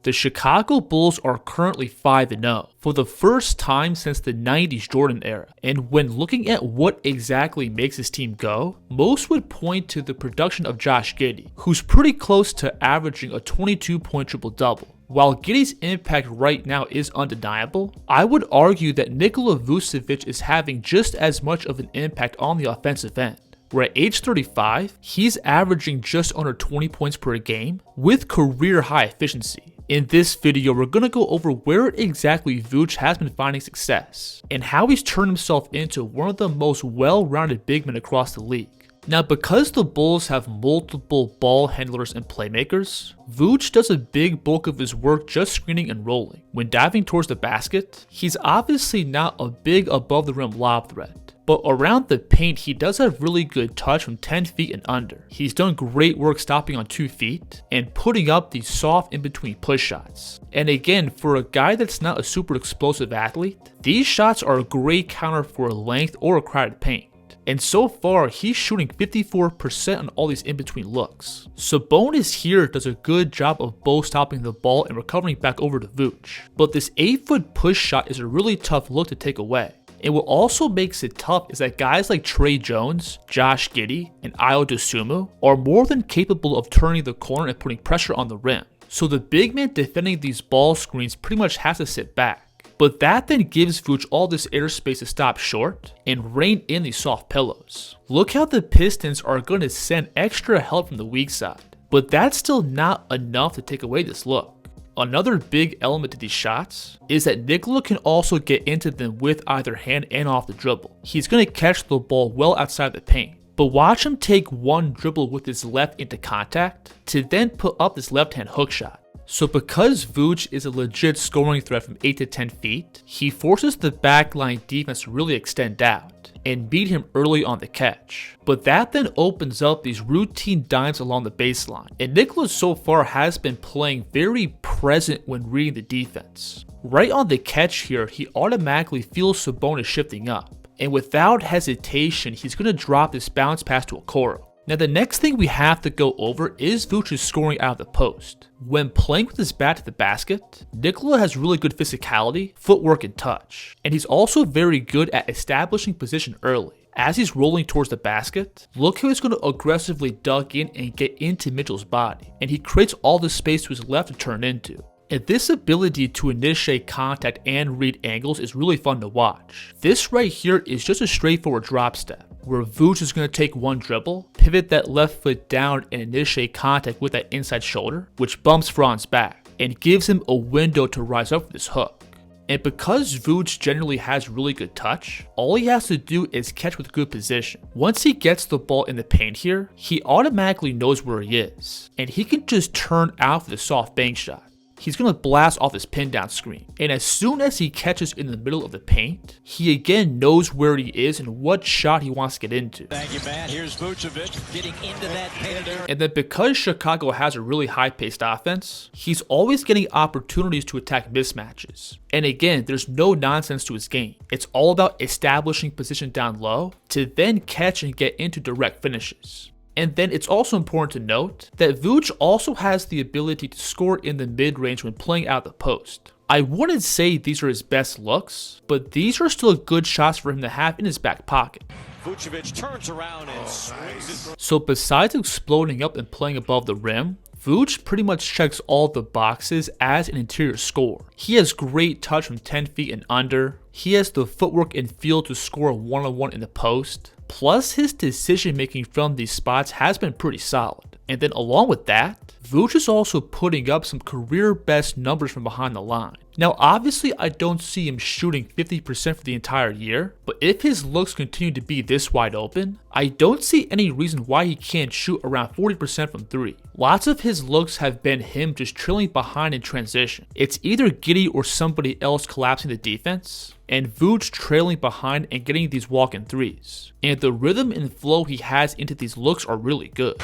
The Chicago Bulls are currently 5-0 for the first time since the 90s Jordan era, and when looking at what exactly makes this team go, most would point to the production of Josh Giddey, who's pretty close to averaging a 22-point triple-double. While Giddey's impact right now is undeniable, I would argue that Nikola Vucevic is having just as much of an impact on the offensive end, where at age 35, he's averaging just under 20 points per game with career high efficiency. In this video, we're going to go over where exactly Vuce has been finding success, and how he's turned himself into one of the most well-rounded big men across the league. Now, because the Bulls have multiple ball handlers and playmakers, Vuce does a big bulk of his work just screening and rolling. When diving towards the basket, he's obviously not a big above the rim lob threat, but around the paint he does have really good touch from 10 feet and under. He's done great work stopping on 2 feet and putting up these soft in-between push shots. And again, for a guy that's not a super explosive athlete, these shots are a great counter for length or a crowded paint. And so far, he's shooting 54% on all these in-between looks. Sabonis here does a good job of both stopping the ball and recovering back over to Vuce. But this 8-foot push shot is a really tough look to take away. And what also makes it tough is that guys like Trey Jones, Josh Giddey, and Ayo Dosunmu are more than capable of turning the corner and putting pressure on the rim. So the big man defending these ball screens pretty much has to sit back. But that then gives Vuce all this airspace to stop short and rein in these soft pillows. Look how the Pistons are going to send extra help from the weak side, but that's still not enough to take away this look. Another big element to these shots is that Nikola can also get into them with either hand and off the dribble. He's going to catch the ball well outside the paint, but watch him take one dribble with his left into contact to then put up this left hand hook shot. So because Vuce is a legit scoring threat from 8 to 10 feet, he forces the backline defense to really extend out and beat him early on the catch. But that then opens up these routine dimes along the baseline, and Nikola so far has been playing very present when reading the defense. Right on the catch here, he automatically feels Sabonis shifting up, and without hesitation, he's going to drop this bounce pass to Okoro. Now the next thing we have to go over is Vuce's scoring out of the post. When playing with his back to the basket, Nikola has really good physicality, footwork, and touch. And he's also very good at establishing position early. As he's rolling towards the basket, look how he's going to aggressively duck in and get into Mitchell's body. And he creates all the space to his left to turn into. And this ability to initiate contact and read angles is really fun to watch. This right here is just a straightforward drop step, where Vuce is going to take one dribble, pivot that left foot down and initiate contact with that inside shoulder, which bumps Franz back and gives him a window to rise up for this hook. And because Vuce generally has really good touch, all he has to do is catch with good position. Once he gets the ball in the paint here, he automatically knows where he is, and he can just turn out for the soft bank shot. He's going to blast off this pin down screen, and as soon as he catches in the middle of the paint, he again knows where he is and what shot he wants to get into. Thank you, Matt. Here's Vucevic getting into that paint. And then because Chicago has a really high-paced offense, he's always getting opportunities to attack mismatches. And again, there's no nonsense to his game. It's all about establishing position down low to then catch and get into direct finishes. And then it's also important to note that Vuce also has the ability to score in the mid-range when playing out the post. I wouldn't say these are his best looks, but these are still good shots for him to have in his back pocket. Vucevic turns around and swings it. So besides exploding up and playing above the rim, Vuce pretty much checks all the boxes as an interior scorer. He has great touch from 10 feet and under. He has the footwork and feel to score one-on-one in the post. Plus, his decision making from these spots has been pretty solid. And then along with that, Vuce is also putting up some career best numbers from behind the line. Now obviously I don't see him shooting 50% for the entire year, but if his looks continue to be this wide open, I don't see any reason why he can't shoot around 40% from 3. Lots of his looks have been him just trailing behind in transition. It's either Giddey or somebody else collapsing the defense, and Vuce trailing behind and getting these walk-in threes. And the rhythm and flow he has into these looks are really good.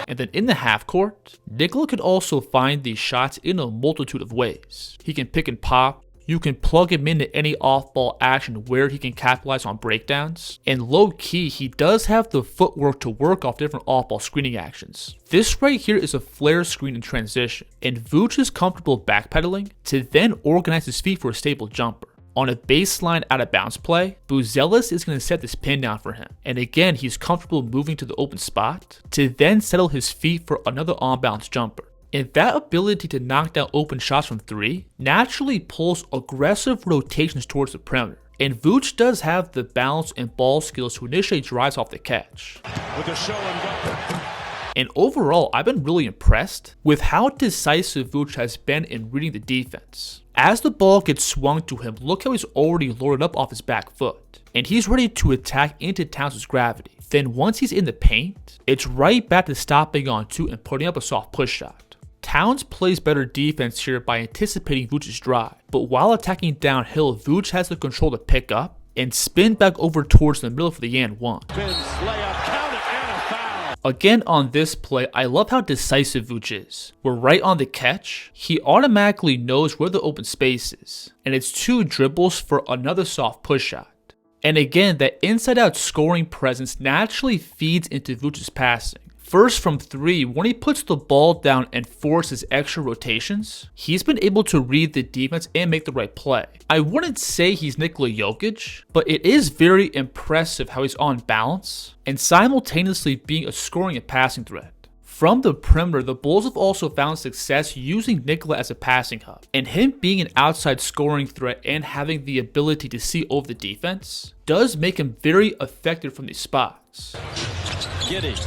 And then in the half court, Nikola can also find these shots in a multitude of ways. He can pick and pop, you can plug him into any off-ball action where he can capitalize on breakdowns, and low-key, he does have the footwork to work off different off-ball screening actions. This right here is a flare screen in transition, and Vuce is comfortable backpedaling to then organize his feet for a stable jumper. On a baseline out of bounds play, Buzelis is going to set this pin down for him, and again he's comfortable moving to the open spot to then settle his feet for another on-bounce jumper. And that ability to knock down open shots from 3 naturally pulls aggressive rotations towards the perimeter, and Vuce does have the balance and ball skills to initiate drives off the catch. With a show and go. And overall, I've been really impressed with how decisive Vuce has been in reading the defense. As the ball gets swung to him, look how he's already loaded up off his back foot, and he's ready to attack into Towns' gravity. Then once he's in the paint, it's right back to stopping on 2 and putting up a soft push shot. Towns plays better defense here by anticipating Vuce's drive, but while attacking downhill, Vuce has the control to pick up and spin back over towards the middle for the and 1. Again on this play, I love how decisive Vuce is. We're right on the catch, he automatically knows where the open space is, and it's 2 dribbles for another soft push shot. And again, that inside out scoring presence naturally feeds into Vuce's passing. First from 3, when he puts the ball down and forces extra rotations, he's been able to read the defense and make the right play. I wouldn't say he's Nikola Vucevic, but it is very impressive how he's on balance and simultaneously being a scoring and passing threat. From the perimeter, the Bulls have also found success using Nikola as a passing hub, and him being an outside scoring threat and having the ability to see over the defense does make him very effective from these spots. Giddey.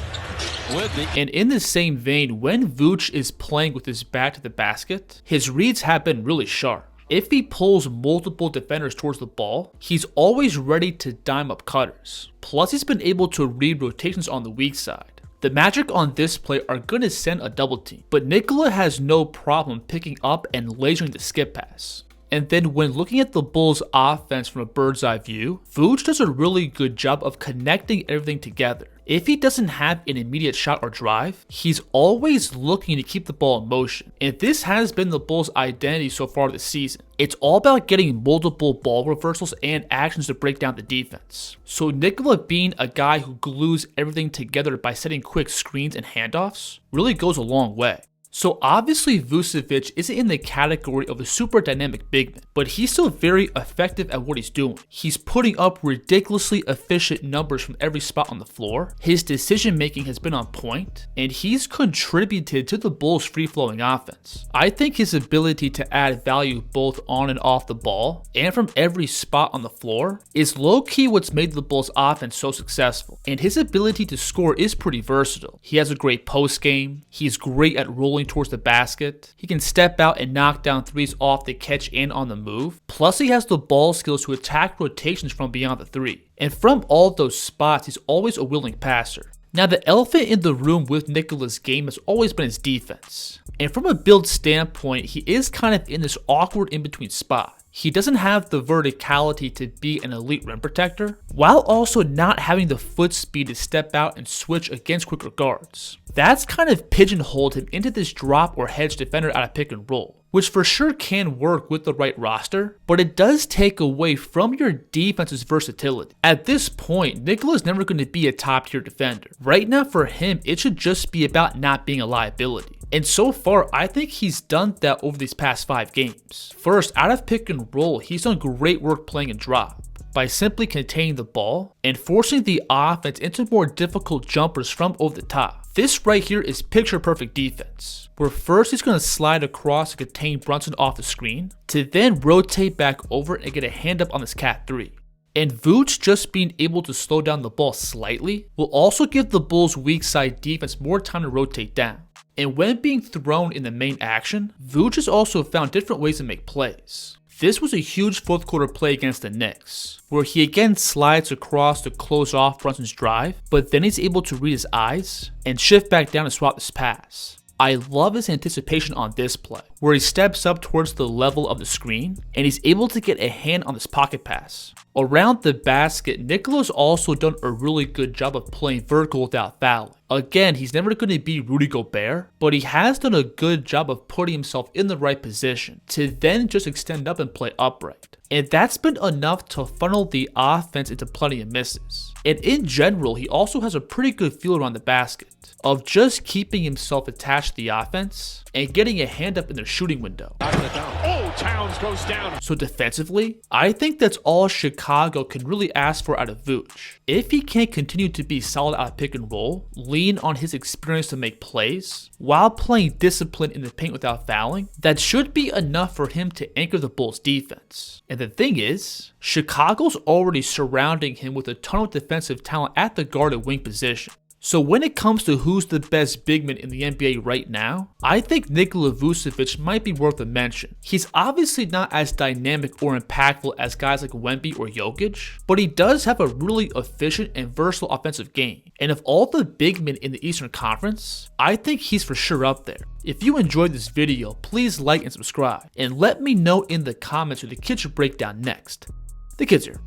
And in the same vein, when Vuce is playing with his back to the basket, his reads have been really sharp. If he pulls multiple defenders towards the ball, he's always ready to dime up cutters. Plus, he's been able to read rotations on the weak side. The Magic on this play are going to send a double team, but Nikola has no problem picking up and lasering the skip pass. And then when looking at the Bulls offense from a bird's eye view, Vuce does a really good job of connecting everything together. If he doesn't have an immediate shot or drive, he's always looking to keep the ball in motion. And this has been the Bulls' identity so far this season. It's all about getting multiple ball reversals and actions to break down the defense. So Nikola being a guy who glues everything together by setting quick screens and handoffs really goes a long way. So obviously Vucevic isn't in the category of a super dynamic big man, but he's still very effective at what he's doing. He's putting up ridiculously efficient numbers from every spot on the floor, his decision making has been on point, and he's contributed to the Bulls' free-flowing offense. I think his ability to add value both on and off the ball, and from every spot on the floor, is low-key what's made the Bulls' offense so successful, and his ability to score is pretty versatile. He has a great post game, he's great at rolling towards the basket, he can step out and knock down threes off the catch and on the move, plus he has the ball skills to attack rotations from beyond the 3. And from all those spots, he's always a willing passer. Now the elephant in the room with Nikola's game has always been his defense. And from a build standpoint, he is kind of in this awkward in-between spot. He doesn't have the verticality to be an elite rim protector, while also not having the foot speed to step out and switch against quicker guards. That's kind of pigeonholed him into this drop or hedge defender out of pick and roll, which for sure can work with the right roster, but it does take away from your defense's versatility. At this point, Nikola's never going to be a top tier defender. Right now for him, it should just be about not being a liability. And so far, I think he's done that over these past 5 games. First, out of pick and roll, he's done great work playing in drop by simply containing the ball and forcing the offense into more difficult jumpers from over the top. This right here is picture perfect defense, where first he's going to slide across to contain Brunson off the screen, to then rotate back over and get a hand up on this cat 3. And Vuce just being able to slow down the ball slightly will also give the Bulls' weak side defense more time to rotate down. And when being thrown in the main action, Vuce has also found different ways to make plays. This was a huge fourth quarter play against the Knicks, where he again slides across to close off Brunson's drive, but then he's able to read his eyes and shift back down to swap this pass. I love his anticipation on this play, where he steps up towards the level of the screen, and he's able to get a hand on this pocket pass. Around the basket, Nikola's also done a really good job of playing vertical without fouling. Again, he's never going to be Rudy Gobert, but he has done a good job of putting himself in the right position to then just extend up and play upright. And that's been enough to funnel the offense into plenty of misses. And in general, he also has a pretty good feel around the basket of just keeping himself attached to the offense and getting a hand up in their shooting window. Oh, Towns goes down. So defensively, I think that's all Chicago can really ask for out of Vooch. If he can't continue to be solid out of pick and roll, lean on his experience to make plays, while playing discipline in the paint without fouling, that should be enough for him to anchor the Bulls defense. And the thing is, Chicago's already surrounding him with a ton of defensive talent at the guard and wing position. So when it comes to who's the best big man in the NBA right now, I think Nikola Vucevic might be worth a mention. He's obviously not as dynamic or impactful as guys like Wemby or Jokic, but he does have a really efficient and versatile offensive game. And of all the big men in the Eastern Conference, I think he's for sure up there. If you enjoyed this video, please like and subscribe, and let me know in the comments who the kids should break down next. The kids here.